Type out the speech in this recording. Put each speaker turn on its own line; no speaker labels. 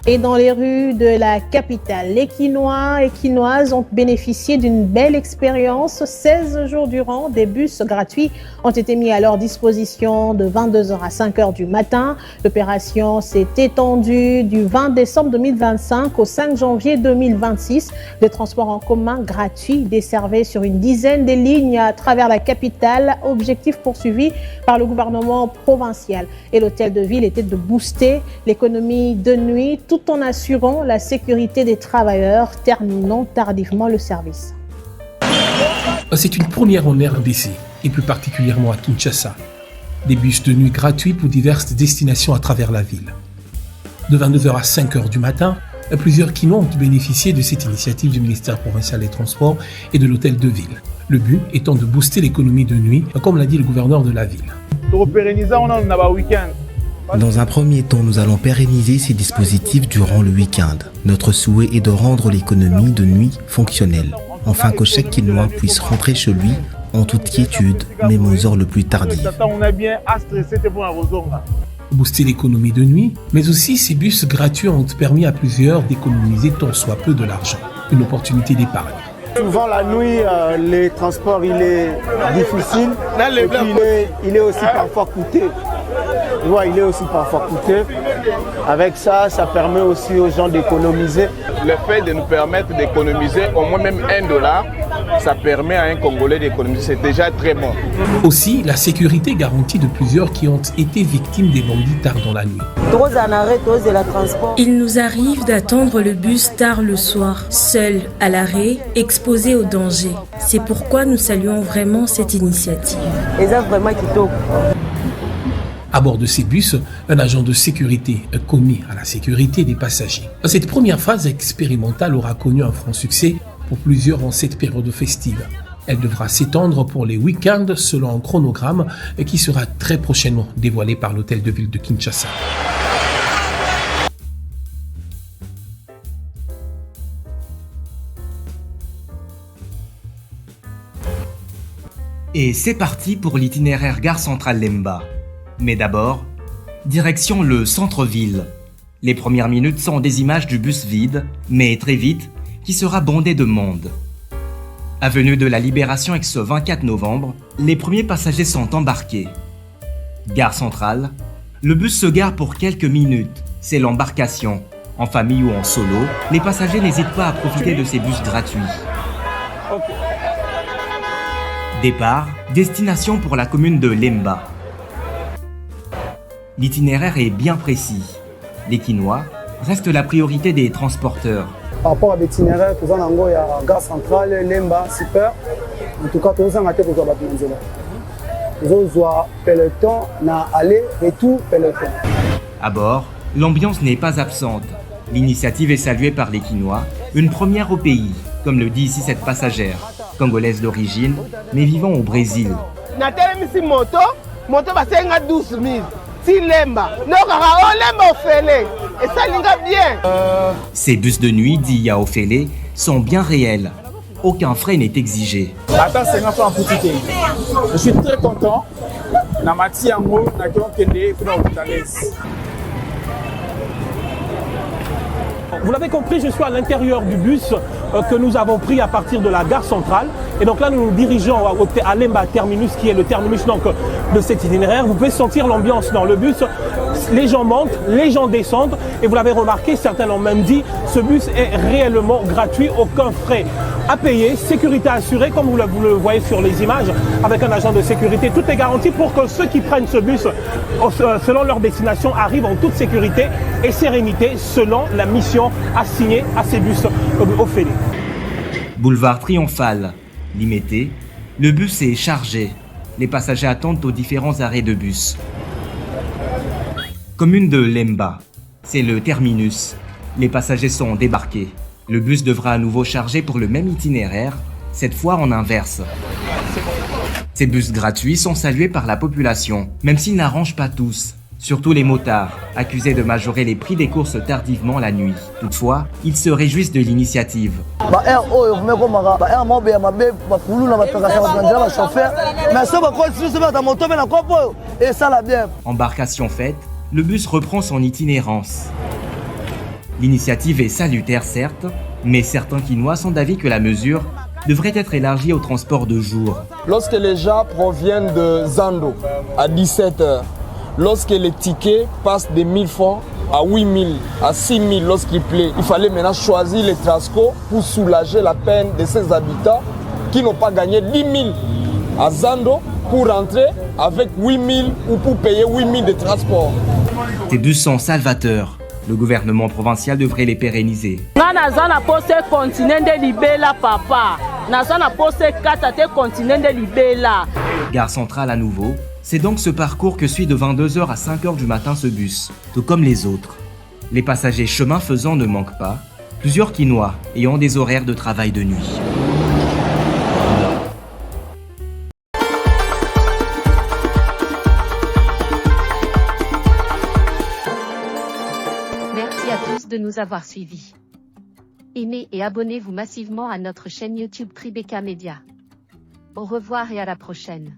Et dans les rues de la capitale, les Quinois et Quinoises ont bénéficié d'une belle expérience. 16 jours durant, des bus gratuits ont été mis à leur disposition de 22h à 5h du matin. L'opération s'est étendue du 20 décembre 2025 au 5 janvier 2026. Des transports en commun gratuits desservaient sur une dizaine de lignes à travers la capitale. Objectif poursuivi par le gouvernement provincial. Et l'hôtel de ville était de booster l'économie de nuit, tout en assurant la sécurité des travailleurs, terminant tardivement le service.
C'est une première en RDC, et plus particulièrement à Kinshasa. Des bus de nuit gratuits pour diverses destinations à travers la ville. De 22h à 5h du matin, plusieurs Quinois ont bénéficié de cette initiative du ministère provincial des Transports et de l'hôtel de ville. Le but étant de booster l'économie de nuit, comme l'a dit le gouverneur de la ville.
Dans un premier temps, nous allons pérenniser ces dispositifs durant le week-end. Notre souhait est de rendre l'économie de nuit fonctionnelle, afin que chaque Quinois puisse rentrer chez lui en toute quiétude, même aux heures les plus tardives.
Booster l'économie de nuit, mais aussi ces bus gratuits ont permis à plusieurs d'économiser tant soit peu de l'argent. Une opportunité d'épargne.
Souvent la nuit, les transports il est difficile et puis il est aussi parfois coûteux. Il est aussi parfois coûteux. Avec ça, ça permet aussi aux gens d'économiser.
Le fait de nous permettre d'économiser au moins même $1, ça permet à un Congolais d'économiser. C'est déjà très bon.
Aussi, la sécurité garantie de plusieurs qui ont été victimes des bandits tard dans la nuit.
Il nous arrive d'attendre le bus tard le soir, seul à l'arrêt, exposé au danger. C'est pourquoi nous saluons vraiment cette initiative.
À bord de ces bus, un agent de sécurité commis à la sécurité des passagers. Cette première phase expérimentale aura connu un franc succès pour plusieurs en cette période festive. Elle devra s'étendre pour les week-ends selon un chronogramme qui sera très prochainement dévoilé par l'hôtel de ville de Kinshasa.
Et c'est parti pour l'itinéraire Gare Centrale Lemba. Mais d'abord, direction le centre-ville. Les premières minutes sont des images du bus vide, mais très vite, qui sera bondé de monde. Avenue de la Libération ex 24 novembre, les premiers passagers sont embarqués. Gare centrale, le bus se gare pour quelques minutes, c'est l'embarcation. En famille ou en solo, les passagers n'hésitent pas à profiter de ces bus gratuits. Départ, destination pour la commune de Lemba. L'itinéraire est bien précis. Les Quinois restent la priorité des transporteurs.
Par rapport à l'itinéraire, il y a la gare centrale, Lemba, super. En tout cas, nous avons été pour la Nous avons peloton, aller et tout peloton.
À bord, l'ambiance n'est pas absente. L'initiative est saluée par les Quinois, une première au pays, comme le dit ici cette passagère, congolaise d'origine, mais vivant au Brésil. Ces bus de nuit dits Yaofele sont bien réels. Aucun frais n'est exigé.
Je suis très content. Vous l'avez compris, je suis à l'intérieur du bus que nous avons pris à partir de la gare centrale. Et donc là, nous nous dirigeons à Lemba Terminus, qui est le terminus donc, de cet itinéraire. Vous pouvez sentir l'ambiance dans le bus. Les gens montent, les gens descendent. Et vous l'avez remarqué, certains l'ont même dit, ce bus est réellement gratuit, aucun frais à payer, sécurité assurée, comme vous le voyez sur les images, avec un agent de sécurité. Tout est garanti pour que ceux qui prennent ce bus, selon leur destination, arrivent en toute sécurité et sérénité, selon la mission assignée à ces bus au Félé.
Boulevard Triomphal, limité, le bus est chargé. Les passagers attendent aux différents arrêts de bus. Commune de Lemba, c'est le terminus. Les passagers sont débarqués. Le bus devra à nouveau charger pour le même itinéraire, cette fois en inverse. Ces bus gratuits sont salués par la population, même s'ils n'arrangent pas tous. Surtout les motards, accusés de majorer les prix des courses tardivement la nuit. Toutefois, ils se réjouissent de l'initiative. Embarcation faite, le bus reprend son itinérance. L'initiative est salutaire certes, mais certains Quinois sont d'avis que la mesure devrait être élargie au transport de jour.
Lorsque les gens proviennent de Zando à 17h, lorsque les tickets passent de 1000 francs à 8000, à 6000 lorsqu'il plaît, il fallait maintenant choisir les Trasco pour soulager la peine de ces habitants qui n'ont pas gagné 10 000 à Zando pour rentrer avec 8000 ou pour payer 8000 de transport.
Ces bus sont salvateurs. Le gouvernement provincial devrait les pérenniser. Gare centrale à nouveau, c'est donc ce parcours que suit de 22h à 5h du matin ce bus, tout comme les autres. Les passagers chemin faisant ne manquent pas, plusieurs Quinois ayant des horaires de travail de nuit.
Merci à tous de nous avoir suivis. Aimez et abonnez-vous massivement à notre chaîne YouTube Tribeca Media. Au revoir et à la prochaine.